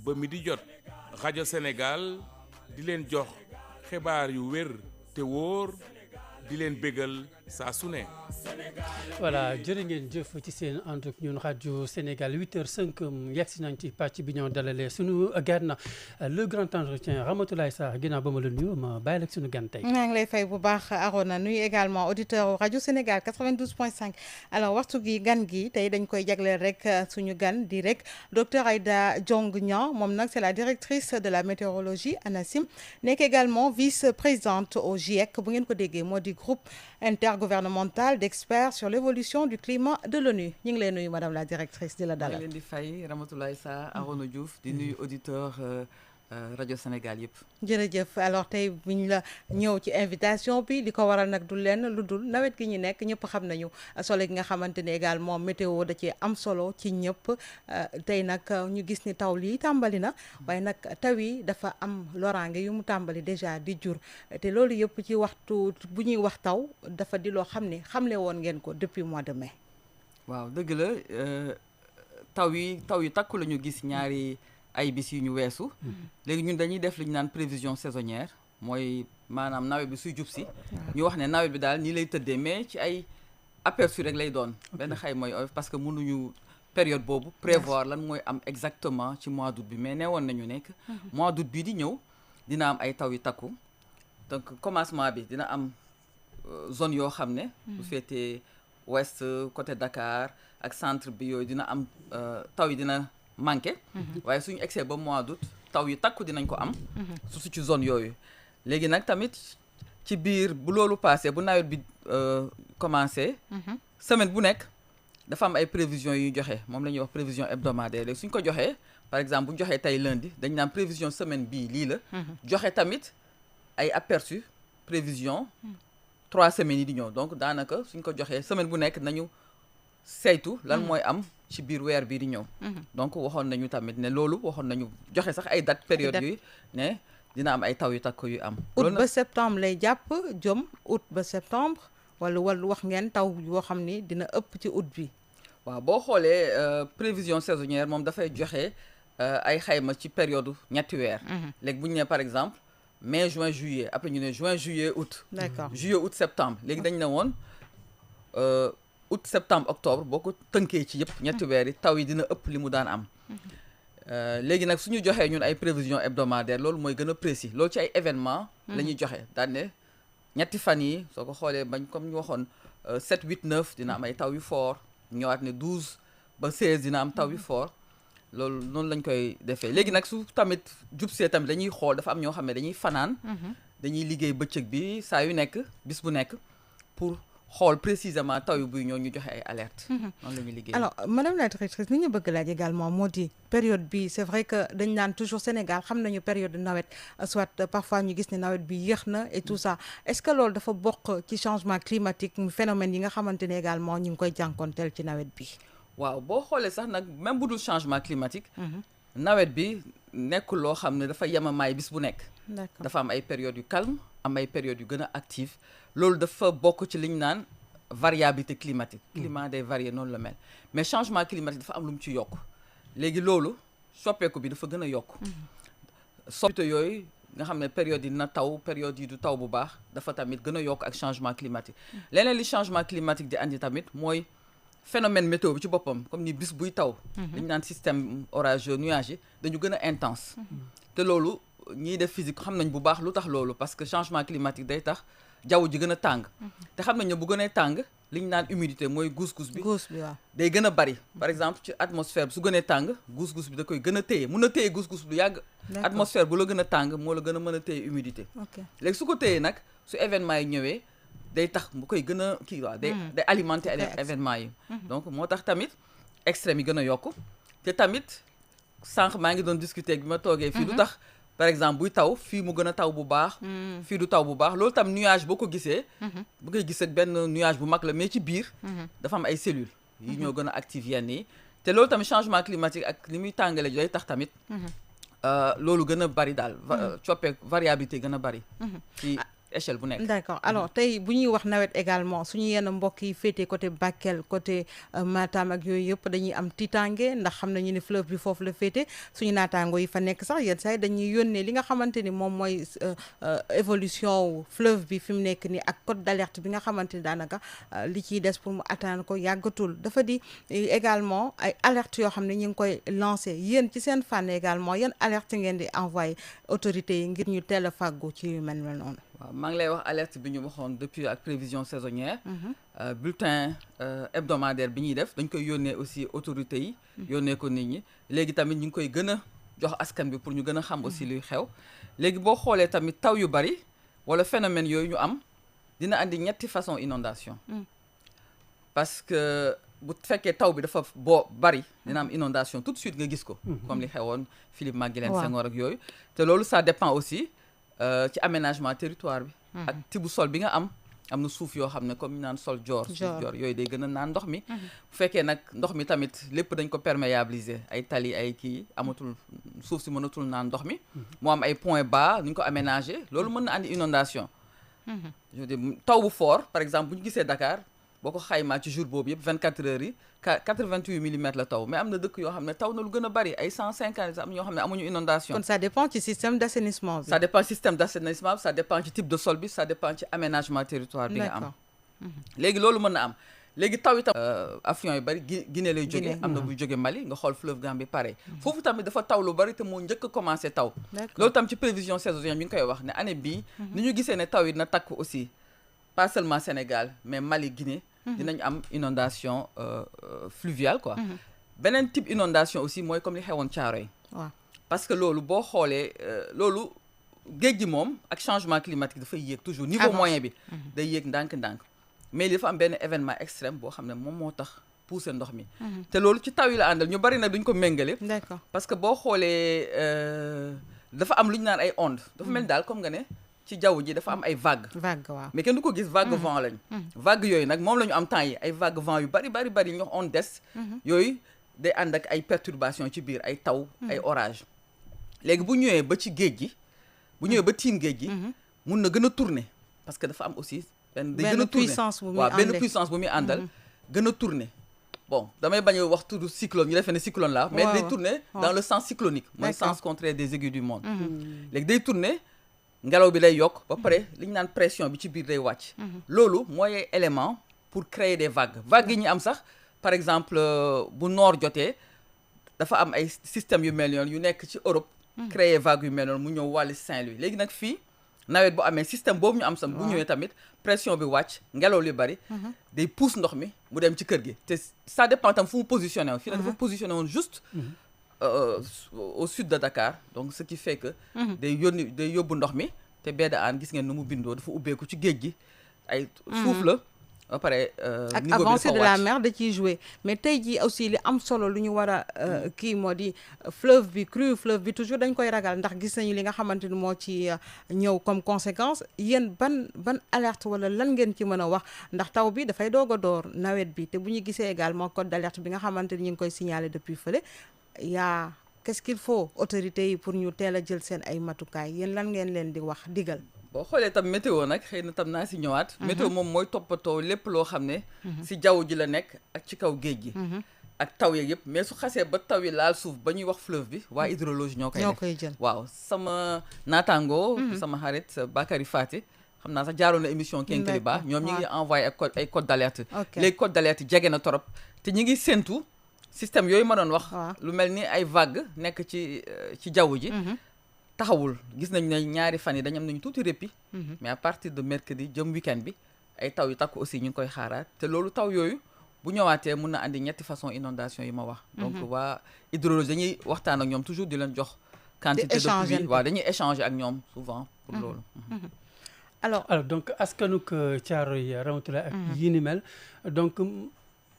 ba mi di jot rajo Sénégal di leen jox xibaar yu wér te wóor di leen bégal saa su ne. voilà jërë ngeen jëf ci seen ànd ak ñun rajo Sénégal 8h05 yegg si nañ ci pàcc bi ñoo dalalee sunu gan le grand entretien Ramatoulaye Sarr ginnaaw ba ma la nuyu ma bàyyi la ak sunu gan tey. maa ngi lay fay bu baax Arona nuyu également auditeur rajo Sénégal 92.5 alors waxtu gi gan gi tey dañ koy jagleel rek suñu gan di rek docteur Aïda Diong Niang moom nag c'est la directrice de la météorologie ANACIM nekk également vice-présidente au GIEC bu ngeen ko déggee moo di groupe intergouvernemental d'experts sur l'évolution du climat de l'ONU ñu ngi lay nuyu madame la directrice di la dalal. maa ngi leen di fay Ramatoulaye Sarr Arona Diouf di nuyu auditeur rajo Sénégal yëpp. jërëjëf alors tey buñ la ñëw ci invitation bi li ko waral nag du lenn lu dul nawet gi ñu nekk ñëpp xam nañu solo gi nga xamante ne également météo da ci am solo ci ñëpp tey nag ñu gis ni taw lii tàmbali na waaye nag taw yi dafa am loraange yu mu tàmbali déjà di jur te loolu yëpp ci waxtu bu ñuy wax taw dafa di loo xam ne xamle woon ngeen ko depuis mois de mai. waaw dëgg la taw yi takku la ñu gis ñaari ay bis yu ñu weesu. léegi ñun dañuy def li ñu naan prévision saisonnière mooy maanaam nawet bi suy jub si. ñu wax ne nawet bi daal nii lay tëddee mais ci ay aperçu rek lay doon. benn xay mooy parce que mënuñu période boobu prévoir lan mooy am exactement ci mois d'août bi mais nee woon nañu nekk. mois d'août bii di ñëw dina am ay taw yu takku donc commencement bi dina am zone yoo xam ne. bu féetee ouest côté Dakar ak centre bi yooyu dina am taw yi dina. manqué waaye suñu excès ba mois d'août taw yi takku dinañ ko am surtout ci zone yooyu léegi nag tamit ci biir bu loolu passé bu nawet bi commencé semaine bu nekk dafa am ay prévisions yu ñu joxe moom la ñuy wax prévision hebdomadaire léegi suñ ko joxee par exemple bu ñu joxee tey lundi dañ naan prévision semaine bii lii la joxe tamit ay aperçu prévision 3 semaines yi di ñëw donc daanaka suñ ko joxee semaine bu nekk nañu saytu lan mooy am ci biir weer bii di ñëw donc waxoon nañu tamit ne loolu waxoon nañu joxe sax ay date période yi ne dina am ay taw yu takk yu am août ba septembre lay jàpp jëm août ba septembre wala wax ngeen taw yoo xam ni dina ëpp ci août bi waaw boo xoolee prévision saisonnière moom dafay joxe ay xayma ci période ñetti weer léegi bu ñu nee par exemple mai juin juillet après ñu ne juin juillet août d'accord juillet août septembre léegi dañ ne woon août septembre octobre boo ko tënkee ci yëpp ñetti weer yi taw yi dina ëpp li mu daan am léegi nag suñu joxee ñun ay prévision hebdomadaire loolu mooy gën a précis loolu ci ay événement la ñuy joxe daan ne ñetti fan yi soo ko xoolee bañ comme ñu waxoon 7 8 9 dina am ay taw yu fort ñëwaat ne 12 ba 16 dina am taw yu fort loolu noonu lañ koy defee léegi nag su tamit jubsee tamit dañuy xool dafa am ñoo xam ne dañuy fanaan dañuy liggéey bëccëg bi saa yu nekk bis bu nekk pour xool précisément taw yu buy ñëw ñu joxe ay alerte noonu la ñuy liggéey alors madame la directrice li ñu bëgg laaj également moo di période bi c'est vrai que dañ naan toujours Sénégal xam nañu période nawet soit parfois ñu gis ne nawet bi yéex na et tout ça est-ce que loolu dafa bokk ci changement climatique phénomène yi nga xamante ne également ñu ngi koy jànkonteel ci nawet bi waaw boo xoolee sax nag même bu dul changement climatique nawet bi nekkul loo xam ne dafa yemamaay bis bu nekk dafa am ay périodes yu calme am ay périodes yu gën a active loolu dafa bokk ci li ñu naan variabilité climatique climat day varier noonu la mel mais changement climatique dafa am lu mu ci yokk léegi loolu soppeeku bi dafa gën a yokk soppite yooyu nga xam ne période yi dina taw période yi du taw bu baax dafa tamit gën a yokk ak changement climatique leneen li changement climatique di andi tamit mooy phénomène météo bi ci boppam comme ni bis buy taw dañu naan système orageux nuage yi dañu gën a intense te loolu ñiy def physique xam nañ bu baax lu tax loolu parce que changement climatique day tax jaww ji gën a tàng te xam nañ ne bu gënee tàng li ñu naan humidité mooy guus-guus bi waaw day gën a bari par exemple ci atmosphère bi su gënee tàng guus-guus bi da koy gën a téye mun na téye guus-guus lu yàgg atmosphère bu la gën a tàng moo la gën a mën a téye humidité léegi su ko téyee nag su événement yi ñëwee day tax mu koy gën a kii waaw day alimenter événement yi donc moo tax tamit extrême yi gën a yokk te tamit sànq maa ngi doon discuter bi ma toogee fii lu tax par exemple buy taw fii mu gën a taw bu baax fii du taw bu baax loolu tam nuage boo ko gisee bu koy gis ak benn nuage bu mag la mais ci biir dafa am ay cellules yi ñoo gën a active yenn yi te loolu tamit changement climatique ak li muy tàngale day tax tamit loolu gën a bari daal variabilité gën a bari ci échelle bu nekk. d'accord alors tey bu ñuy wax nawet également suñu yenn mbokk yi féetee côté Bakel côté Matam ak yooyu yëpp dañuy am tiitaange ndax xam nañu ni fleuve bi foofu la féete suñu naataango yi fa nekk sax yenn saa yi dañuy yónnee li nga xamante ni moom mooy évolution wu fleuve bi fi mu nekk nii ak code d'alerte bi nga xamante ni daanaka li ciy des pour mu atteindre ko yàggatul dafa di également ay alerte yoo xam ne ñu ngi koy lancé yéen ci seen fànn également yan alerte ngeen di envoyé autorités yi ngir ñu teel a fàggu ci yu mel noonu. waaw maa ngi lay wax alerte bi ñu waxoon depuis ak prévision saisonnière. Bulletin hebdomadaire bi ñuy def dañ koy yónnee aussi autorités yi. yónnee ko nit ñi léegi tamit ñu ngi koy gën a jox askan bi pour ñu gën a xam aussi luy xew. léegi boo xoolee tamit taw yu bari wala phénomène yooyu ñu am dina andi ñetti façon inondation parce que bu fekkee taw bi dafa bari dina am inondation tout de suite nga gis ko. comme li xewoon Philippe Maguilène Senghor ak yooyu. te loolu ça dépend aussi ci aménagement territoire bi. ak tibu sol bi nga am na suuf yoo xam ne comme ñu naan sol joor yooyu day gën a naan ndox mi. bu fekkee nag ndox mi tamit lépp dañ ko perméabiliser ay tali ay kii amatul suuf si mënatul naan ndox mi. mu am ay points bas nu ñu ko aménager loolu mën na andi inondation. je veux dire taw bu fort par exemple bu ñu gisee Dakar. boo ko xaymaa ci jour boobu yëpp 24 heures yi 88 millimètres la taw mais am na dëkk yoo xam ne taw na lu gën a bari ay 150 am ñoo xam ne amuñu inondation. kon ça dépend ci système d'assainissement bi. ça dépend système d'assainissement bi ça dépend ci type de sol bi ça dépend ci aménagement territoire bi nga am. léegi loolu mën na am léegi taw itam affluents yu bari Guinée lay jógee am na buy jóge Mali nga xool fleuve Gambie pareil foofu tamit dafa taw lu bari te moo njëkk a commencé taw. loolu tam ci prévision saisonnière ñu ngi koy wax ne année bii ni ñu gisee ne taw yi na takk aussi pas seulement Sénégal mais Mali Guinée. dinañ am inondation fluviale quoi. beneen type inondation aussi mooy comme li xewoon Thiaroye. waaw parce que loolu boo xoolee loolu géej gi moom ak changement climatique dafay yéeg toujours niveau moyen bi. day yéeg ndànk-ndànk mais li dafa am benn événement extrême boo xam ne moom moo tax pousser ndox mi. te loolu ci taw yi la àndal ñu bari nag duñ ko méngale. d'accord parce que boo xoolee dafa am lu ñu naan ay ondes. dafa mel ni daal comme nga ne. ci jaww ji dafa am ay vagues. waaw mais kenn du ko gis vague vent lañu. vague yooyu nag moom la ñu am temps yi ay vague vent yu bari ñu on des. yooyu day ànd ak ay perturbations ci biir ay taw ay orage léegi bu ñëwee ba ci géej gi bu ñëwee ba tiim géej gi. mun na gën a tourner parce que dafa am aussi. day gën a tourner benn puissance bu muy àndal gën a tourner. bon damay bañ a wax tudd cyclone ñu defee ne cyclone la mais day tourner dans le sens cyclonique. mooy sens contraire des aiguilles du monde. léegi day tourner. ngelaw bi lay yokk ba pare li ñu naan pression bi ci biir day wàcc. loolu mooy ay élément pour créer des vagues yi ñu am sax par exemple bu noor jotee dafa am ay systèmes yu mel noonu yu nekk ci Europe. créer vagues yu mel noonu mu ñëw wàllu Saint-Louis léegi nag fii nawet bu amee système boobu ñu am sam bu ñëwee tamit pression bi wàcc ngelaw li bari. day pousse ndox mi mu dem ci kër gi te ça dépend tam fu mu positionné woon fii nag dafa positionné woon juste. Au sud de Dakar donc ce qui fait que day yóbbu ndox mi te Baie Hann gis ngeen nu mu bindoo dafa ubbeeku ci géej gi ay suuf la ba pare ak avancée de la mer da ciy jouer mais tey jii aussi li am solo lu ñu war a kii moo di fleuve bi toujours dañ koy ragal ndax gis nañu li nga xamante ni moo ci ñëw comme conséquence yéen ban alerte wala lan ngeen ci mën a wax ndax taw bi dafay doog a door nawet bi te bu ñu gisee également code d'alerte bi nga xamante ni ñu ngi koy signaler depuis fële qu'est-ce qu'il faut autorités yi pour ñu teel a jël seen ay matukaay yéen lan ngeen leen di wax digal. boo xoolee tam météo nag xëy na tam naa si ñëwaat. météo moom mooy toppatoo lépp loo xam ne. si jaww ji la nekk ak ci kaw géej gi. ak taw yeeg yëpp mais su xasee ba taw yi laal suuf ba ñuy wax fleuve bi waa hydrologie ñoo koy jël waaw sama naataango. sama xarit Bakary Faté xam naa sax jaaroon na émission Kenkeliba ñoom ñi ngi envoyé ay code d'alerte. léegi code d'alerte jege na torop te ñi ngi séntu. système yooyu ma doon wax. lu mel ni ay vague nekk ci jaww ji. taxawul gis nañ ne ñaari fan yi dañu am nañu tuuti répit. mais à partir de mercredi jëm week-end bi ay taw yu takku aussi ñu ngi koy xaaraat te loolu taw yooyu bu ñëwaatee mun na andi ñetti façon inondation yi ma wax. donc waa hydrologie dañuy waxtaan ak ñoom toujours di leen jox. quantité de pluie waaw dañuy échanger ak ñoom souvent pour loolu. alors donc askanuk Thiaroye Ramatoulaye ak yi ni mel donc.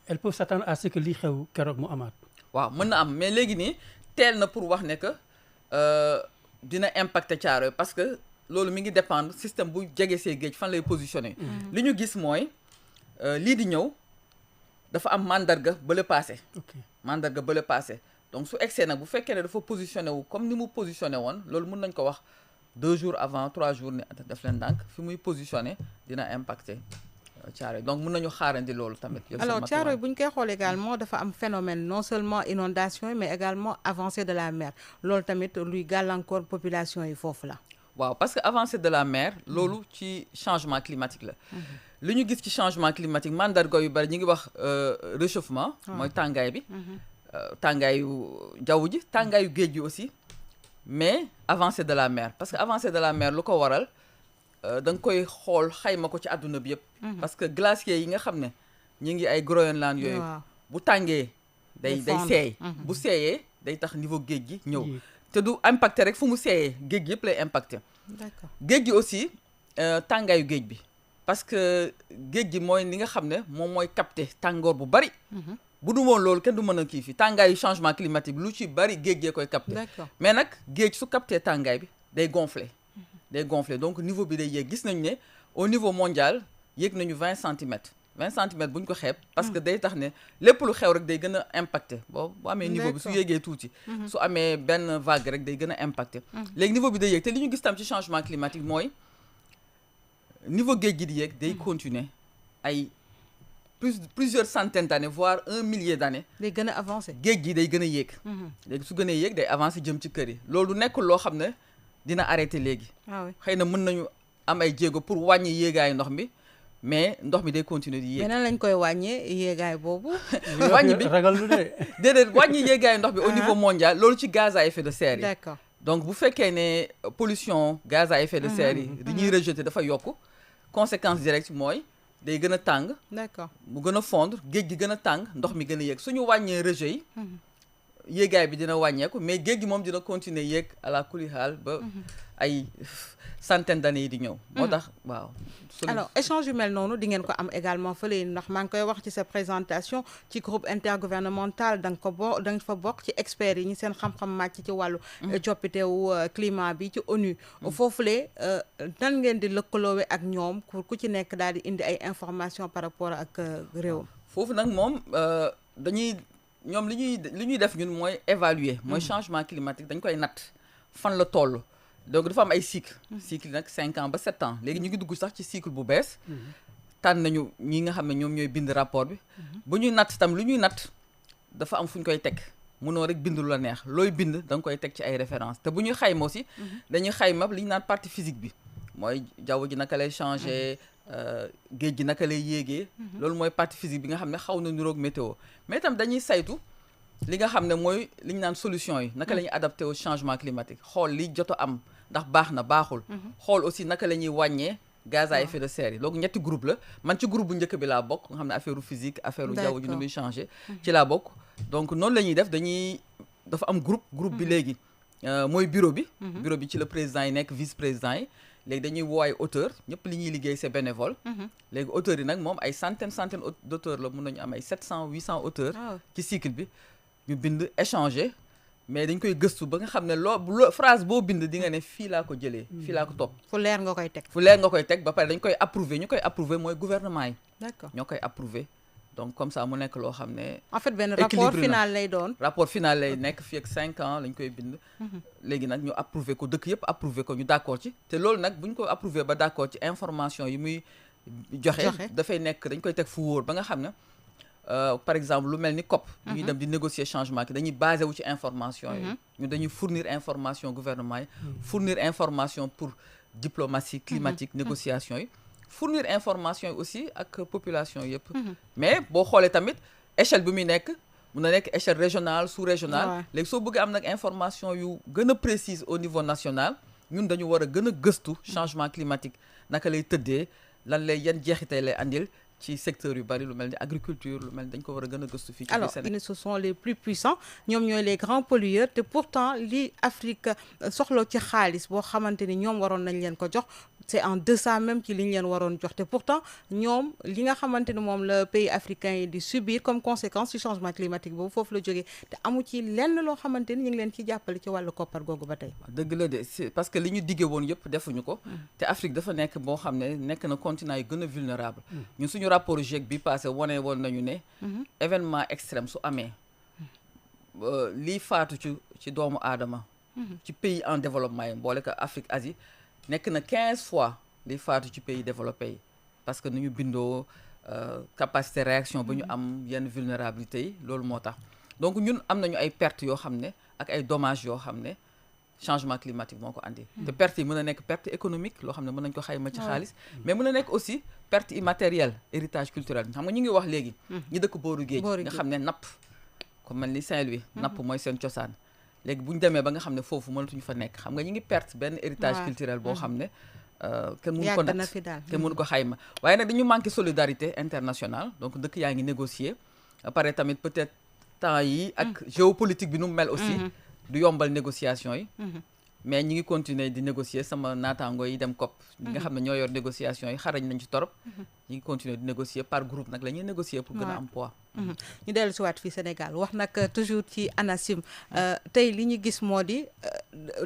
elles peuvent s'attendre à ce que lii xew keroog mu amaat. waaw mën na am mais léegi nii teel na pour wax ne que dina impacter Thiaroye parce que loolu mi ngi dépendre système bu jege see géej fan lay positionné. li ñu gis mooy lii di ñëw dafa am mandarga ba le passé. mandarga ba le passé donc su egsee nag bu fekkee ne dafa positionné wu comme ni mu positionné woon loolu mën nañ ko wax 2 jours avant 3 jours ne def leen ndànk fi muy positionné dina impacter Thiaroye donc mën nañu xaarandi loolu tamit. alors Thiaroye bu ñu koy xool également dafa am phénomène non seulement inondation mais également avancée de la mer loolu tamit luy gàllankoor population yi foofu la. waaw parce que avancée de la mer loolu ci changement climatique la. li ñu gis ci changement climatique mandarga yu bari ñu ngi wax réchauffement. mooy tàngaay bi. tàngaayu jaww ji tàngaayu géej gi aussi mais avancée de la mer parce que avancée de la mer lu ko waral. da nga koy xool xayma ko ci àdduna bi yëpp. parce que glaciers yi nga xam ne ñu ngi ay Groenland yooyu. bu tàngee day seey. bu seeyee day tax niveau géej gi ñëw. te du impacté rek fu mu seeyee géej gi yëpp lay impacté. d'accord géej gi aussi tàngaayu géej bi. parce que géej gi mooy li nga xam ne moom mooy capté tàngoor bu bari. bu du woon loolu kenn du mën a kii fi tàngaayu changement climatique bi lu ci bari géej gee koy capté. d'accord mais nag géej su capté tàngaay bi day gonflé. day gonflé donc niveau bi day yéeg gis nañu ne au niveau mondial yéeg nañu 20 centimètres 20 centimètres bu ñu ko xeeb parce que day tax ne lépp lu xew rek day gën a impacté bu amee niveau bi su yéegee tuuti su amee benn vague rek day gën a impacté léegi niveau bi day yéeg te li ñu gis tam ci changement climatique mooy niveau géej gi di yéeg day continuer ay plusieurs centaines d'années voire 1 millier d'années day gën a avancé géej gi day gën a yéeg léegi su gën a yéeg day avancé jëm ci kër yi loolu nekkul loo xam ne dina arrêté léegi. xëy na mën nañu am ay jéego pour wàññi yéegaayu ndox mi mais ndox mi day continuer di yéeg. mais nan lañ koy wàññee yéegaay boobu. wàññi bi ragal lu de. déedéet wàññi yéegaayu ndox bi au niveau mondial loolu ci gaz à effet de serre yi. d'accord donc bu fekkee ne pollution gaz à effet de serre yi. di ñuy rejeter dafa yokk conséquence directe mooy day gën a tàng. d'accord mu gën a fondre géej gi gën a tàng ndox mi gën a yéeg suñu wàññee rejet yi. yéegaay bi dina wàññeeku mais géej gi moom dina continuer yéeg à la kuli haal ba ay centaine d'années yi di ñëw moo tax waaw alors échange yu mel noonu di ngeen ko am également fële ndax maa ngi koy wax ci sa présentation ci groupe intergouvernemental da nga fa bokk ci experts yi ñi seen xam-xam màcc ci wàllu coppitewu climat bi ci ONU foofule nan ngeen di lëkkaloowe ak ñoom pour ku ci nekk daal di indi ay information par rapport ak réewam foofu nag moom dañuy ñoom li ñuy def ñun mooy évaluer mooy changement climatique dañ koy natt fan la toll donc dafa am ay cycle nag 5 ans ba 7 ans léegi ñu ngi dugg sax ci cycle bu bees tànn nañu ñi nga xam ne ñoom ñooy bind rapport bi bu ñuy natt tam lu ñuy natt dafa am fu ñu koy teg mënoo rek bind lu la neex looy bind da nga koy teg ci ay références te bu ñuy xayma aussi dañuy xayma li ñu naan partie physique bi mooy jaww ji naka lay changer géej gi naka lay yéegee loolu mooy partie physique bi nga xam ne xaw na niroog météo mais itam dañuy saytu li nga xam ne mooy li ñu naan solution yi naka la ñuy adapté au changement climatique xool li jot a am ndax baax na baaxul xool aussi naka la ñuy wàññee gaz à effet de serre yi donc ñetti groupe la man ci groupe bu njëkk bi laa bokk nga xam ne affaire physique affaire jaww ji nu muy changé ci laa bokk donc noonu la ñuy def dafa am groupe bi léegi mooy bureau bi ci la président yi nekk vice président yi léegi dañuy woo ay auteurs ñëpp li ñuy liggéey c'est bénévole léegi auteurs yi nag moom ay centaine d'auteurs la mun nañu am ay 700 800 auteurs ci cycle bi ñu bind échanger mais dañ koy gëstu ba nga xam ne phrase boo bind di nga ne fii laa ko jëlee fii laa ko topp fu leer nga koy teg ba pare dañ koy approuver ñu koy approuver mooy gouvernement yi d'accord ñoo koy approuver donc comme ça mu nekk loo xam ne en fait benn rapport final lay doon rapport final lay nekk fii ak 5 ans lañ koy bind léegi nag ñu approuver ko dëkk yëpp approuver ko ñu d'accord ci te loolu nag bu ñu ko approuver ba d'accord ci information yi muy joxe dafay nekk dañ koy teg fu wóor ba nga xam ne par exemple lu mel ni COP ñuy dem di négocier changement ki dañuy basé wu ci information yi ñu dañuy fournir information gouvernement yi fournir information pour diplomatie climatique négociation yi fournir information yi aussi ak population yëpp mais boo xoolee tamit échelle bi muy nekk mun na nekk échelle régionale sous-régionale léegi soo bëggee am nag information yu gën a précise au niveau national ñun dañu war a gën a gëstu changement climatique naka lay tëddee lan lay yan jeexitay lay andil ci secteur yu bari lu mel ni agriculture lu mel ni dañ ko war a gën a gëstu fii ci biir Sénégal. Alors ce sont les plus puissants ñoom ñooy les grands pollueurs te pourtant li Afrique soxla ci xaalis boo xamante ni ñoom waroon nañ leen ko jox c'est en deçà même ci li ñu leen waroon jox te pourtant ñoom li nga xamante ni moom la pays africain yi di subir comme conséquence ci changement climatique boobu foofu la jógee te amu ci lenn loo xamante ni ñu ngi leen ci jàppale ci wàllu koppar googu ba tey. dëgg la de c'est parce que li ñu diggee woon yëpp defuñu ko te Afrique dafa nekk boo xam ne nekk na continent yu gën a vulnérable ñun suñu rapport GIEC bi passé wane woon nañu ne événement extrême su amee lii faatu ci doomu aadama ci pays en développement yi boole ko Afrique Asie nekk na 15 fois di faatu ci pays développé yi parce que nu ñu bindoo capacité réaction ba ñu am yenn vulnérabilité yi loolu moo tax donc ñun am nañu ay pertes yoo xam ne ak ay dommages yoo xam ne changement climatique moo ko andi te pertes yi mën na nekk perte économique loo xam ne mën nañ ko xayma ci xaalis mais mën na nekk aussi perte immatérielle héritage culturel xam nga ñu ngi wax léegi ñi dëkk booru géej nga xam ne napp comme mel ni Saint-Louis napp mooy seen cosaan léegi bu ñu demee ba nga xam ne foofu mënatuñu fa nekk xam nga ñu ngi perte benn héritage culturel boo xam ne kenn mënu ko natt kenn mënu ko xayma waaye nag dañu manqué solidarité internationale donc dëkk yaa ngi négocier pare tamit peut-être temps yi ak géopolitique bi nu mu mel aussi du yombal négociation yi mais ñi ngi continuer di négocier sama naataango yi dem COP ñi nga xam ne ñoo yor négociation yi xarañ nañ ci torop ñi ngi continuer di négocier par groupe nag la ñuy négocier pour gën a am poids ñu dellu si waat fii Sénégal wax nag toujours ci ANACIM tey li ñu gis moo di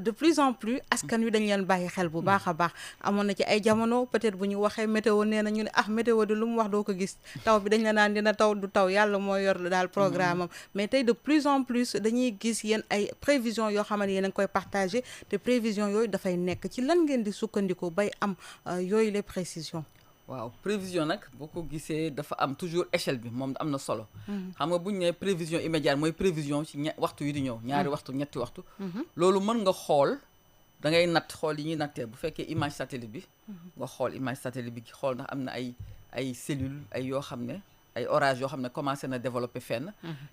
de plus en plus askan wi dañ leen bàyyi xel bu baax a baax amoon na ci ay jamono peut-être bu ñu waxee météo nee na ñu ne météo de lu mu wax doo ko gis taw bi dañ la naan dina taw du taw yàlla moo yor daal programme am mais tey de plus en plus dañuy gis yéen ay prévisions yoo xamante yéen a ngi koy partagé te prévisions yooyu dafay nekk ci lan ngeen di sukkandiku bay am yooyu les précisions. waaw prévision nag boo ko gisee dafa am toujours échelle bi moom am na solo xam nga bu ñu nee prévision immédiate mooy prévision ci waxtu yi di ñëw ñaari waxtu ñetti waxtu loolu mën nga xool da ngay natt xool yi ñuy nattee bu fekkee image satellite bi nga xool image satellite bi xool ndax am na ay cellules ay yoo xam ne ay orage yoo xam ne commencé na développer fenn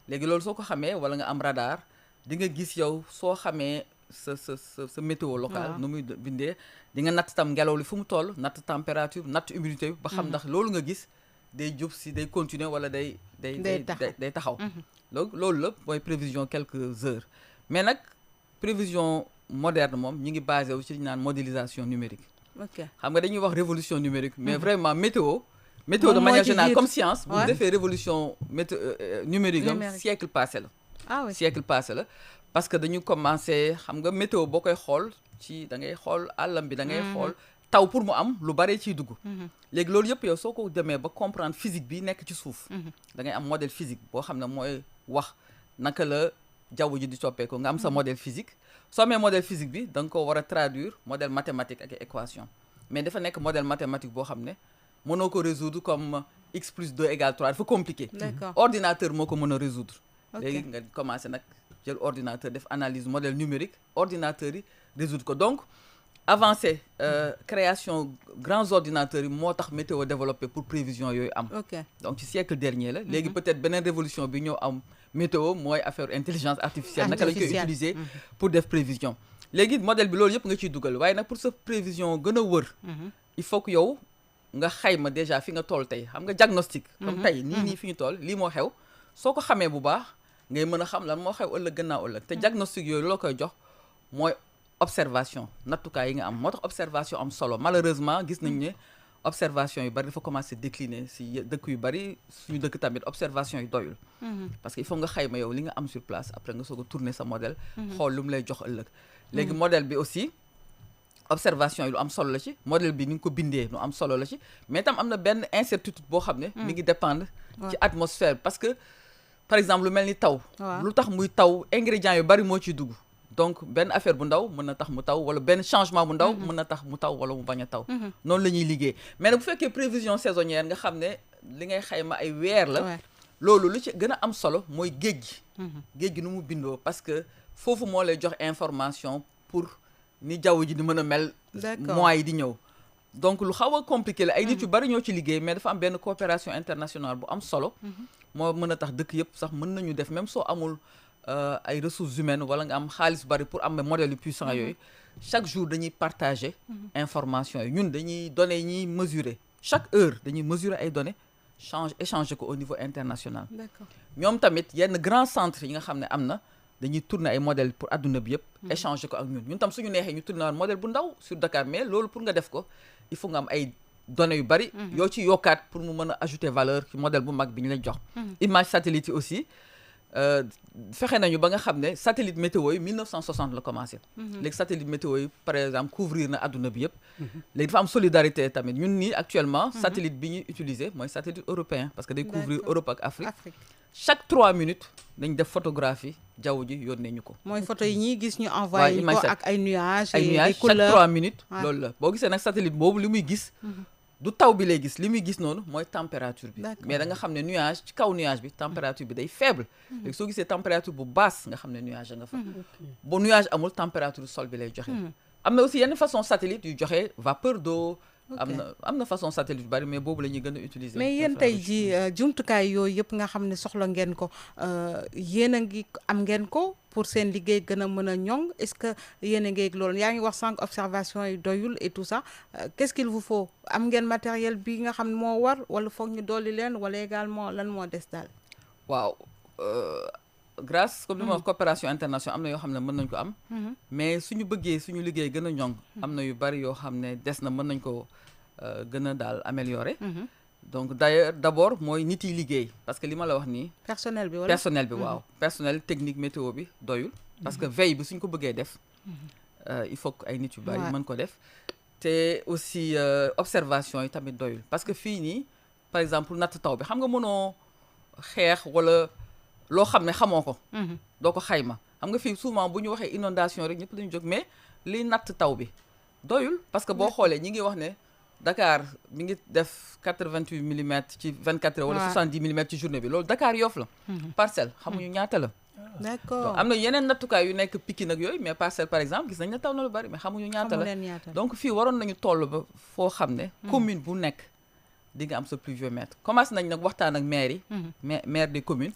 léegi loolu soo ko xamee wala nga am radar di nga gis yow soo xamee sa météo locale nu muy bindee di nga natt tam ngelaw li fu mu toll natt température natt humidité bi ba xam ndax loolu nga gis day jub si day continuer wala day taxaw donc loolu la mooy prévision quelques heures mais nag prévision moderne moom ñi ngi basé wu ci li ñu naan modélisation numérique xam nga dañuy wax révolution numérique mais vraiment météo de manière générale comme science bu defee révolution numérique am siècle passé la siècle passé la parce que dañu commencé xam nga météo boo koy xool ci da ngay xool àllam bi da ngay xool taw pour mu am lu bare ciy dugg léegi loolu yëpp yow soo ko demee ba comprendre physique bi nekk ci suuf da ngay am modèle physique boo xam ne mooy wax naka la jaww ji di soppeeku nga am sa modèle physique soo amee modèle physique bi da nga ko war a traduire modèle mathématique ak équation mais dafa nekk modèle mathématique boo xam ne mënoo ko résoudre comme x plus 2 égale 3 dafa compliqué ordinateur moo ko mën a résoudre léegi nga commencé nag jël ordinateur def analyse modèle numérique ordinateur yi résoudre ko donc avancé création grands ordinateurs yi moo tax météo développé pour prévision yooyu am donc ci siècle dernier la léegi peut-être beneen révolution bi ñëw am météo mooy affaire intelligence artificielle naka lañ koy utiliser pour def prévision léegi modèle bi loolu yëpp nga ciy dugal waaye nag pour sa prévision gën a wër il faut que yow nga xayma déjà fi nga toll tey xam nga diagnostic comme tey nii fi ñu toll lii moo xew soo ko xamee bu baax ngay mën a xam lan moo xew ëllëg gannaaw ëllëg te diagnostic yooyu loo koy jox mooy observation nattukaay yi nga am moo tax observation am solo malheureusement gis nañ ne observation yu bari dafa commencé décliner si dëkk yu bari suñu dëkk tamit observation yi doyul parce que il faut nga xayma yow li nga am sur place après nga soog a tourner sa modèle xool lu mu lay jox ëllëg léegi modèle bi aussi observation yi lu am solo la ci modèle bi ni nga ko bindee lu am solo la ci mais tam am na benn incertitude boo xam ne mi ngi dépendre ci atmosphère parce que par exemple lu mel ni taw lu tax muy taw ingrédients yu bari moo ciy dugg donc benn affaire bu ndaw mën na tax mu taw wala benn changement bu ndaw mën na tax mu taw wala mu bañ a taw noonu la ñuy liggéey mais nag bu fekkee prévision saisonnière nga xam ne li ngay xayma ay weer la loolu lu ci gën a am solo mooy géej gi nu mu bindoo parce que foofu moo lay jox information pour ni jaww ji di mën a mel mois yi di ñëw donc lu xaw a compliqué la ay nit yu bari ñoo ci liggéey mais dafa am benn coopération internationale bu am solo moo mën a tax dëkk yëpp sax mën nañu def même soo amul ay ressources humaines wala nga am xaalis bari pour am modèle yu puissant yooyu chaque jour dañuy partager information yi ñun dañuy données ñuy mesurer chaque heure dañuy mesurer ay données échanger ko au niveau international ñoom tamit yenn grand centre yi nga xam ne am na dañuy tourner ay modèles pour adduna bi yëpp échanger ko ak ñun tam suñu neexee ñu tourner modèle bu ndaw sur Dakar mais loolu pour nga def ko il faut nga am ay données yu bari yoo ci yokkaat pour mu mën a ajouter valeur ci modèle bu mag bi ñu lay jox image satellite yi aussi fexe nañu ba nga xam ne satellite météo yi 1960 la commencé léegi satellite météo yi par exemple couvrir na adduna bi yëpp léegi dafa am solidarité tamit ñun nii actuellement satellite bi ñuy utiliser mooy satellite européen parce que day couvrir Europe ak Afrique chaque 3 minutes dañ def photographie jaww ji yónnee ñu ko. mooy photo yi ñuy gis ñu envoyé ko ak ay nuages. ay nuages des couleurs chaque 3 minutes. loolu la boo gisee nag satellite boobu li muy gis. du taw bi lay gis li muy gis noonu mooy température bi. mais da nga xam ne nuage ci kaw nuage bi température bi day faible. léegi soo gisee température bu basse nga xam ne nuage a nga fa. bu nuage amul température sol bi lay joxe. am na aussi yenn façon satellite yu joxe vapeur d'eau. am na façon satellite yu bari mais boobu la ñuy gën a utiliser. mais yéen tey ji jumtukaay yooyu yëpp nga xam ne soxla ngeen ko yéen a ngi am ngeen ko pour seen liggéey gën a mën a ñoŋ est-ce que yéen a ngi loolu yaa ngi wax sànq observation yi doyul et tout ça qu'est-ce qu'il vous faut am ngeen matériel bi nga xam ne moo war wala foog ñu dolli leen wala également lan moo des daal. waaw grâce comme li ma wax coopération internationale am na yoo xam ne mën nañ ko am. mais suñu bëggee suñu liggéey gën a ñoŋ. am na yu bari yoo xam ne des na mën nañ ko gën a daal améliorer. donc d'ailleurs d'abord mooy nit yi liggéey parce que li ma la wax nii. personnel bi wala personnel bi waaw. personnel technique météo bi doyul. parce que veille bi suñ ko bëggee def. il faut que ay nit yu bari mën ko def. te aussi observation yi tamit doyul parce que fii nii par exemple natt taw bi xam nga mënoo xeex wala loo xam ne xamoo ko. doo ko xayma xam nga fii souvent bu ñu waxee inondation rek ñëpp dañu jóg mais liy natt taw bi doyul parce que boo xoolee ñi ngi wax ne. Dakar mi ngi def 88 millimètres ci 24 heures wala 70 millimètres ci journée bi loolu Dakar Yoff la. Parcelle xamuñu ñaata la. d'accord am na yeneen nattukaay yu nekk Pikine ak yooyu mais Parcelles par exemple gis nañ ne taw na lu bari mais xamuñu ñaata la. donc fii waroon nañu toll ba foo xam ne. commune bu nekk di nga am sa pluviomètre. commencé nañ nag waxtaan ak maire yi. maire des communes.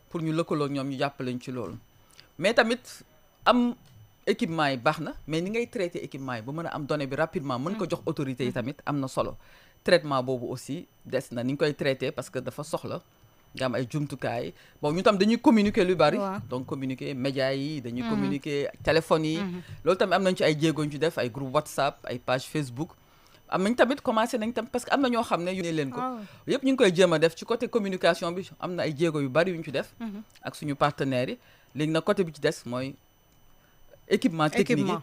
pour ñu lëkkaloo ak ñoom ñu jàppale ñu ci loolu. mais tamit am. équipement yi baax na mais ni ngay traiter équipement yi ba mën a am données bi rapidement mën ko jox autorités yi tamit am na solo traitement boobu aussi des na ni ñu koy traiter parce que dafa soxla nga am ay jumtukaay bon ñu tam dañuy communiquer lu bari donc communiquer médias yi dañuy communiquer téléphones yi loolu tamit am nañ ci ay jéego ñu ci def ay groupe WhatsApp ay page Facebook am nañ tamit commencé nañ tam parce que am na ñoo xam ne yónnee leen ko yëpp ñu ngi koy jéem a def ci côté communication bi am na ay jéego yu bari yu ñu ci def ak suñu partenaires yi léegi nag côté bi ci des mooy équipement technique yi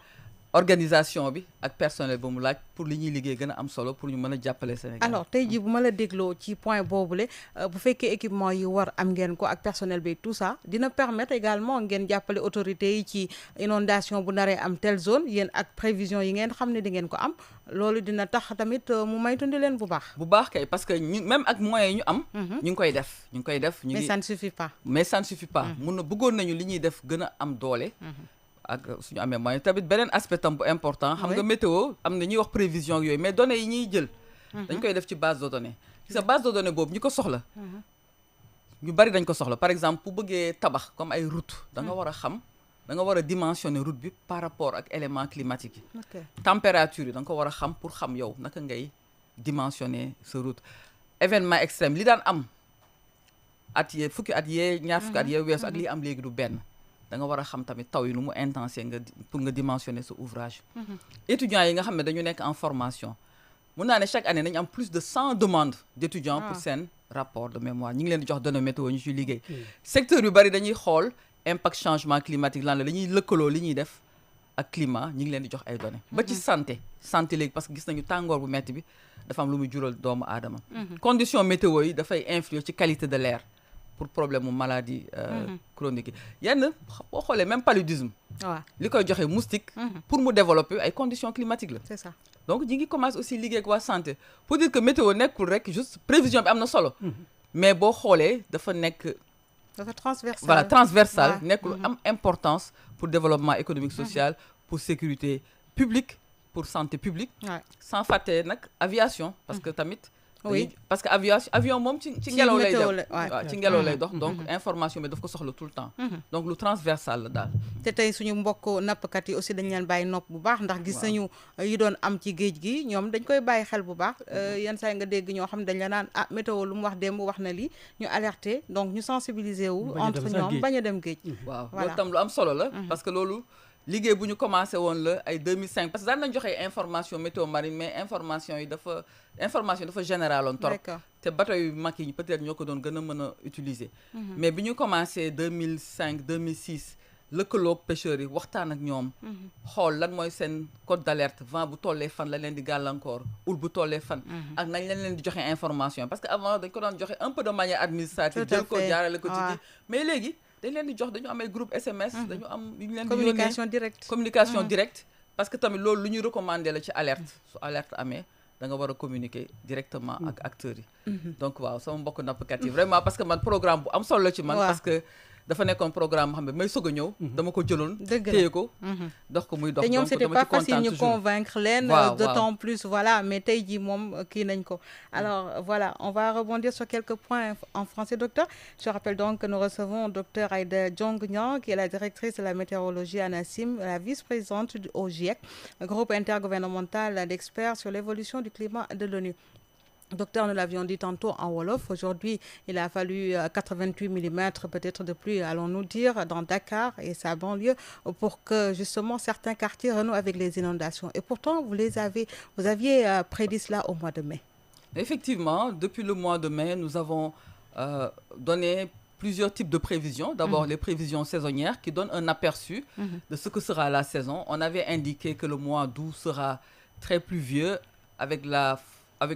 organisation bi ak personnel ba mu laaj pour li ñuy liggéey gën a am solo pour ñu mën a jàppale Sénégal. alors tey jii bu ma la dégloo ci point boobule bu fekkee équipement yi war am ngeen ko ak personnel bi tout ça dina permettre également ngeen jàppale autorités yi ci inondation bu naree am telle zone yéen ak prévision yi ngeen xam ne di ngeen ko am loolu dina tax tamit mu maytundi leen bu baax. bu baax kay parce que ñu même ak moyens yi ñu am. ñu ngi koy def ñu ngi koy def. mais ça ne suffit pas. mais ça ne suffit pas. mun na bëggoon nañu li ñuy def gën a am doole. ak suñu amee moyen tamit beneen aspect tam bu important xam nga météo am na ñuy wax prévision yooyu mais données yi ñuy jël dañ koy def ci base de données gis nga base de données boobu ñi ko soxla ñu bari dañ ko soxla par exemple bu bëggee tabax comme ay route da nga war a xam da nga war a dimensionner route bi par rapport ak élément climatique yi température yi da nga ko war a xam pour xam yow naka ngay dimensionner sa route événement extrême li daan am at yee fukki at yee ñaar fukki at yee weesu ak li am léegi du benn da nga war a xam tamit taw yi nu mu intense nga pour nga dimensionner sa ouvrage étudiants yi nga xam ne dañu nekk en formation mun naa ne chaque année nañu am plus de 100 demandes d'étudiants pour seen rapport de mémoire ñi ngi leen di jox données météo ñu ci liggéey secteur yu bari dañuy xool impact changement climatique lan la dañuy lëkkaloo li ñuy def ak climat ñi ngi leen di jox ay données ba ci santé léegi parce que gis nañu tàngoor bu metti bi dafa am lu muy jural doomu aadama condition météo yi dafay influer ci qualité de l'air pour problème mu maladie chronique yi yenn boo xoolee même paludisme li koy joxe moustique pour mu développer ay conditions climatiques la c'est ça donc ñi ngi commence aussi liggéey ak waa santé pour dire que météo nekkul rek juste prévision bi am na solo mais boo xoolee dafa nekk dafa transversal voilà transversal nekkul am importance pour développement économique social pour sécurité publique pour santé publique sans fàtte nag aviation parce que tamit parce que avion moom ci ngelaw lay dox waaw ci ngelaw lay dox donc information bi daf ko soxla tout le temps donc lu transversal la daal te tey suñu mbokk nappkat yi aussi dañ leen bàyyi nopp bu baax ndax gis nañu yi doon am ci géej gi ñoom dañ koy bàyyi xel bu baax yenn saa yi nga dégg ñoo xam ne dañ la naan météo lu mu wax démb wax na lii ñu alerter donc ñu sensibiliser wu entre ñoom bañ a dem géej waaw loolu tam lu am solo la parce que loolu liggéey bu ñu commencé woon la ay 2005 parce que daan nañ joxe information météo marine mais information dafa généraloon trop te bateau yu mag yi peut-être ñoo ko doon gën a mën a utiliser mais bi ñu commencé 2005 2006 lëkkaloog pêcheurs yi waxtaan ak ñoom xool lan mooy seen code d'alerte vent bu tollee fan la leen di gàllankoor houle bu tollee fan ak nañ leen di joxe information parce que avant dañ ko doon joxe un peu de manière administrative jël ko jaarale ko ci ji mais léegi dañ leen di jox dañu am ay groupe SMS dañu am yu ñu leen di yónnee communication directe parce que tamit loolu lu ñuy recommander la ci alerte su alerte amee da nga war a communiquer directement ak acteurs yi donc waaw sama mbokk nappkat yi vraiment parce que man programme bu am solo la ci man parce que dafa nekkoon programme boo xam ne may soog a ñëw dama ko jëloon téye ko dox ko muy dox te ñoom c'était pas facile ñu convaincre leen d'autant plus voilà mais tey jii moom kii nañ ko alors voilà on va rebondir sur quelques points en français docteur je rappelle donc que nous recevons docteur Aïda Diong Niang qui est la directrice de la météorologie ANACIM, la vice-présidente au GIEC, groupe intergouvernemental d'experts sur l'évolution du climat de l'ONU. Docteur, nous l'avions dit tantôt en Wolof, aujourd'hui il a fallu 88 mm peut-être de pluie, allons-nous dire, dans Dakar et sa banlieue pour que justement certains quartiers renouent avec les inondations. Et pourtant, vous aviez prédit cela au mois de mai. Effectivement, depuis le mois de mai, nous avons donné plusieurs types de prévisions. D'abord, les prévisions saisonnières qui donnent un aperçu de ce que sera la saison. On avait indiqué que le mois d'août sera très pluvieux avec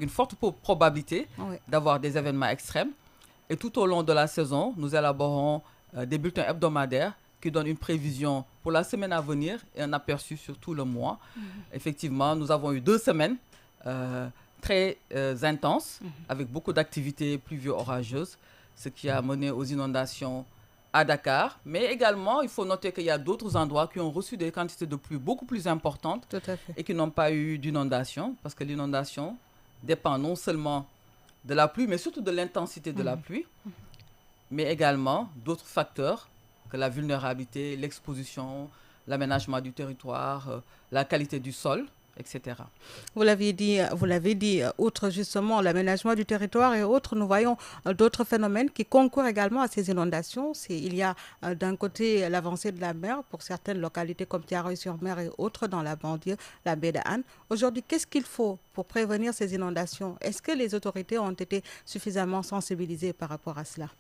une forte probabilité d'avoir des événements extrêmes. Et tout au long de la saison, nous élaborons des bulletins hebdomadaires qui donnent une prévision pour la semaine à venir et un aperçu sur tout le mois. Effectivement, nous avons eu 2 semaines très intenses avec beaucoup d'activités pluvieux-orageuses, ce qui a mené aux inondations à Dakar. Mais également, il faut noter qu'il y a d'autres endroits qui ont reçu des quantités de pluie beaucoup plus importantes et qui n'ont pas eu d'inondation parce que l'inondation dépend non seulement de la pluie, mais surtout de l'intensité de la pluie, mais également d'autres facteurs que la vulnérabilité, l'exposition, l'aménagement du territoire, la qualité du sol, etc. Vous l'avez dit, outre justement l'aménagement du territoire et autres, nous voyons d'autres phénomènes qui concourent également à ces inondations. Il y a d'un côté l'avancée de la mer pour certaines localités comme Thiaroye-sur-Mer et autres dans la banlieue, la baie de Han. Aujourd'hui, qu'est-ce qu'il faut pour prévenir ces inondations? Est-ce que les autorités ont été suffisamment sensibilisées par rapport à cela?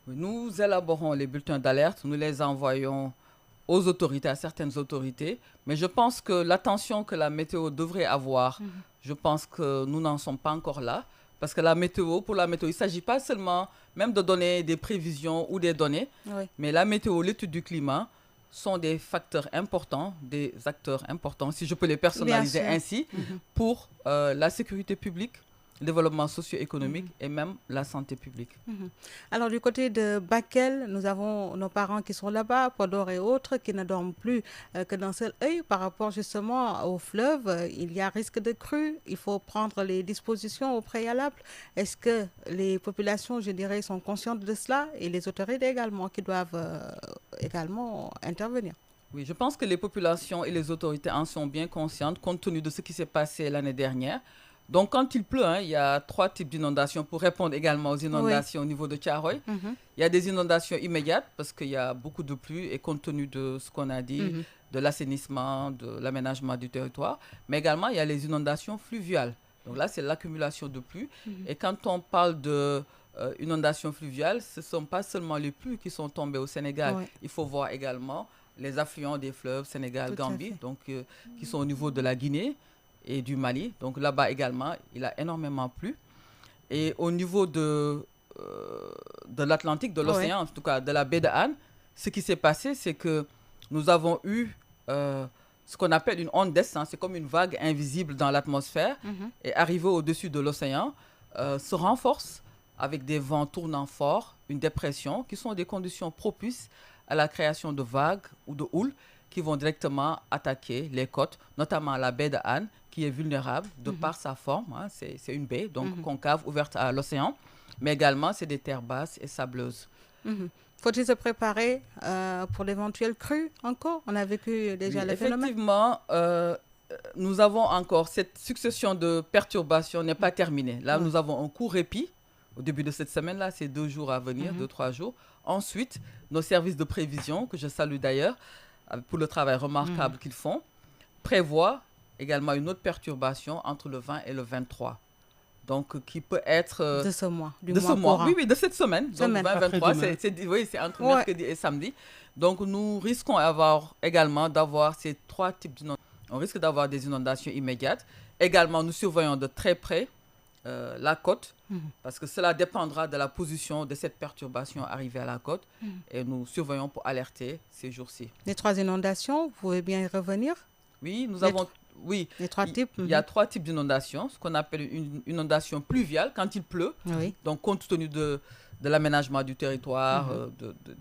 Nous élaborons les bulletins d'alerte, nous les envoyons aux autorités, à certaines autorités, mais je pense que l'attention que la météo devrait avoir, je pense que nous n'en sommes pas encore là, parce que pour la météo, il ne s'agit pas seulement même de donner des prévisions ou des données, mais la météo, l'étude du climat sont des facteurs importants, des acteurs importants, si je peux les personnaliser ainsi, pour la sécurité publique, le développement socio-économique et même la santé publique. Alors du côté de Bakel, nous avons nos parents qui sont là-bas, Podor et autres, qui ne dorment plus que d'un seul œil par rapport justement au fleuve. Il y a risque de crue, il faut prendre les dispositions au préalable. Est-ce que les populations, je dirais, sont conscientes de cela et les autorités également qui doivent également intervenir? Oui, je pense que les populations et les autorités en sont bien conscientes compte tenu de ce qui s'est passé l'année dernière. Donc, quand il pleut, il y a 3 types d'inondations pour répondre également aux inondations au niveau de Thiaroye. Il y a des inondations immédiates parce qu'il y a beaucoup de pluie et compte tenu de ce qu'on a dit, de l'assainissement, de l'aménagement du territoire. Mais également, il y a les inondations fluviales. Donc là, c'est l'accumulation de pluie. Et quand on parle d'inondations fluviales, ce ne sont pas seulement les pluies qui sont tombées au Sénégal. Il faut voir également les affluents des fleuves Sénégal-Gambie, donc qui sont au niveau de la Guinée et du Mali. Donc là-bas également, il a énormément plu. Et au niveau de l'Atlantique, de l'océan, en tout cas de la baie de Han, ce qui s'est passé, c'est que nous avons eu ce qu'on appelle une onde d'essence. C'est comme une vague invisible dans l'atmosphère et arrivée au-dessus de l'océan, se renforce avec des vents tournant forts, une dépression, qui sont des conditions propices à la création de vagues ou de houles qui vont directement attaquer les côtes, notamment la baie de Han, qui est vulnérable de par sa forme. C'est une baie, donc concave, ouverte à l'océan. Mais également, c'est des terres basses et sableuses. Faut-il se préparer pour l'éventuelle crue encore? On a vécu déjà le phénomène. Effectivement, nous avons encore cette succession de perturbations n'est pas terminée. Là, nous avons un court répit. Au début de cette semaine-là, c'est 2 jours à venir, 2-3 jours. Ensuite, nos services de prévision, que je salue d'ailleurs, pour le travail remarquable qu'ils font, prévoient également une autre perturbation entre le 20 et le 23. donc qui peut être de ce mois, du de mois ce mois, courant. oui, de cette semaine, donc 20-23, c'est entre Ouais. mercredi et samedi. Donc nous risquons d'avoir ces 3 types d'inondations. On risque d'avoir des inondations immédiates. Également, nous surveillons de très près la côte, parce que cela dépendra de la position de cette perturbation arrivée à la côte. Et nous surveillons pour alerter ces jours-ci. Les 3 inondations, vous pouvez bien y revenir? Oui, nous Les avons... Oui, Les 3 types? il y a 3 types d'inondations. Ce qu'on appelle une inondation pluviale, quand il pleut. Oui. Donc, compte tenu de l'aménagement du territoire,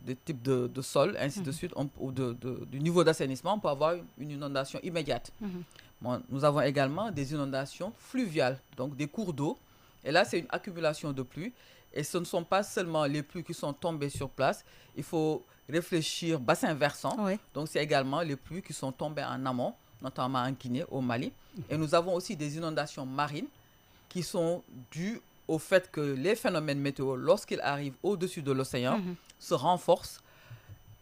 des types de sol, ainsi de suite, ou du niveau d'assainissement, on peut avoir une inondation immédiate. Bon, nous avons également des inondations fluviales, donc des cours d'eau. Et là, c'est une accumulation de pluie. Et ce ne sont pas seulement les pluies qui sont tombées sur place. Il faut réfléchir bassin versant. Oui. Donc, c'est également les pluies qui sont tombées en amont, notamment en Guinée, au Mali. Et nous avons aussi des inondations marines qui sont dues au fait que les phénomènes météo, lorsqu'ils arrivent au-dessus de l'océan, se renforcent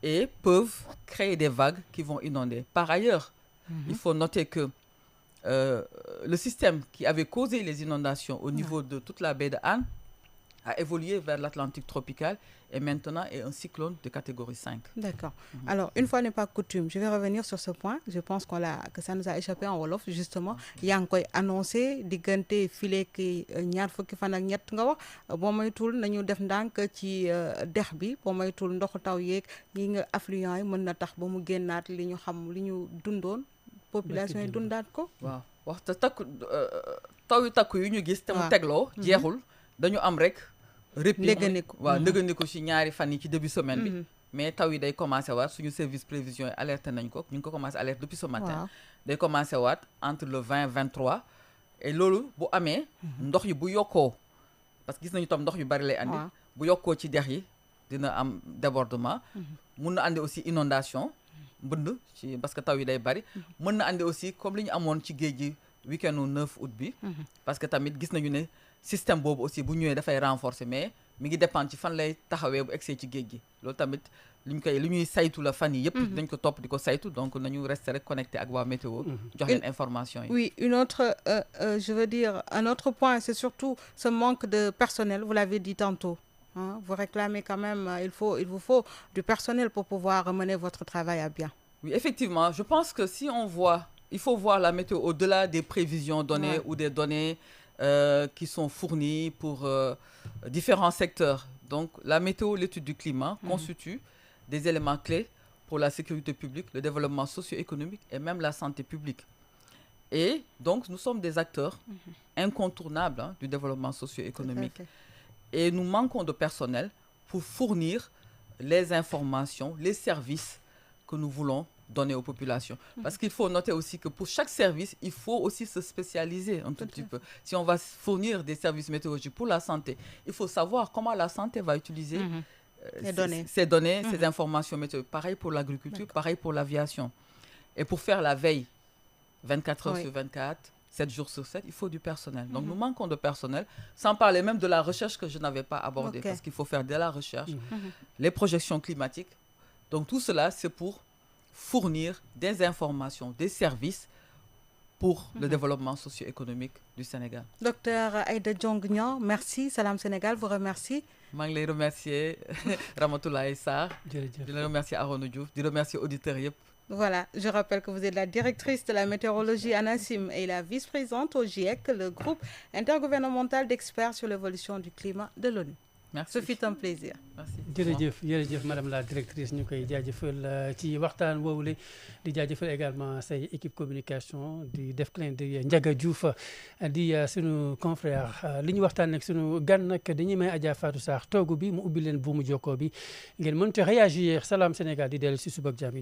et peuvent créer des vagues qui vont inonder. Par ailleurs, il faut noter que le système qui avait causé les inondations au niveau de toute la baie de Han a évolué vers l'Atlantique tropical et maintenant est un cyclone de catégorie 5. D'accord. Alors, une fois n'est pas coutume, je vais revenir sur ce point. Je pense que ça nous a échappé en Wolof, justement. yaa ngi koy annoncé diggante file ki ñaar fukki fan ak ñett nga wax boo moytuwul nañu def ndànk ci dex bi boo moytuwul ndoxu taw yeeg yi nga affluents yi mën na tax ba mu génnaat li ñu xam li ñu dundoon population yi dundaat ko. waaw wax te taw yu takku yu ñu gis te mu tegloo jeexul dañu am rek ndëgëniku waaw ndëgëniku ci ñaari fan yi ci début semaine bi mais taw yi day commencé waat suñu service prévision yi alerté nañ ko ñu ngi ko commencé alerte depuis ce matin day commencé waat entre le 20-23 et loolu bu amee ndox yi bu yokkoo parce que gis nañu tam ndox yu bari lay andi bu yokkoo ci dex yi dina am débordement mun na andi aussi inondation mbënd ci parce que taw yi day bari mën na andi aussi comme li ñu amoon ci géej gi week-endu 9 août bi parce que tamit gis nañu ne système boobu aussi bu ñëwee dafay renforcer mais mi ngi dépendre ci fan lay taxawee bu egsee ci géej gi loolu tamit li ñuy saytu la fan yi yëpp dañ ko topp di ko saytu donc nañu rester rek connecté ak waa météo jox leen information yi. Oui, une autre je veux dire un autre point, c'est surtout ce manque de personnel, vous l'avez dit tantôt. Hein, vous réclamez quand même, il vous faut du personnel pour pouvoir mener votre travail à bien. Oui, effectivement, je pense que si on voit, il faut voir la météo au-delà des prévisions données ou des données qui sont fournies pour différents secteurs. Donc, la météo, l'étude du climat constitue des éléments clés pour la sécurité publique, le développement socio-économique et même la santé publique. Et donc, nous sommes des acteurs incontournables du développement socio-économique. Et nous manquons de personnel pour fournir les informations, les services que nous voulons donner aux populations. Parce qu'il faut noter aussi que pour chaque service, il faut aussi se spécialiser un tout petit peu. Si on va fournir des services météorologiques pour la santé, il faut savoir comment la santé va utiliser ces données, ces informations météo. Pareil pour l'agriculture, pareil pour l'aviation. Et pour faire la veille, 24 heures sur 24, 7 jours sur 7, il faut du personnel. Donc nous manquons de personnel, sans parler même de la recherche que je n'avais pas abordée, parce qu'il faut faire de la recherche, les projections climatiques. Donc tout cela, c'est pour fournir des informations, des services pour le développement socio-économique du Sénégal. Docteur Aïda Diong Niang, merci. Salam Sénégal vous remercie. Je les remercie, Ramatoulaye Sarr. Je les remercie Arona Diouf. Je remercie auditeurs. Voilà, je rappelle que vous êtes la directrice de la météorologie à Nassim et la vice-présidente au GIEC, le groupe intergouvernemental d'experts sur l'évolution du climat de l'ONU. Merci. Ce fut un plaisir. Merci. jërëjëf madame la directrice ñu koy jaajëfal ci waxtaan woowule di jaajëfal également say équipe communication di def clin di Ndiaga Diouf di sunu confrère li ñu waxtaan nag sunu gan nag dañuy may Adja Fatou Sarr toogu bi mu ubbi leen buumu jokkoo bi ngeen mënut a réagir Salam Sénégal di dellu si suba ak jàmm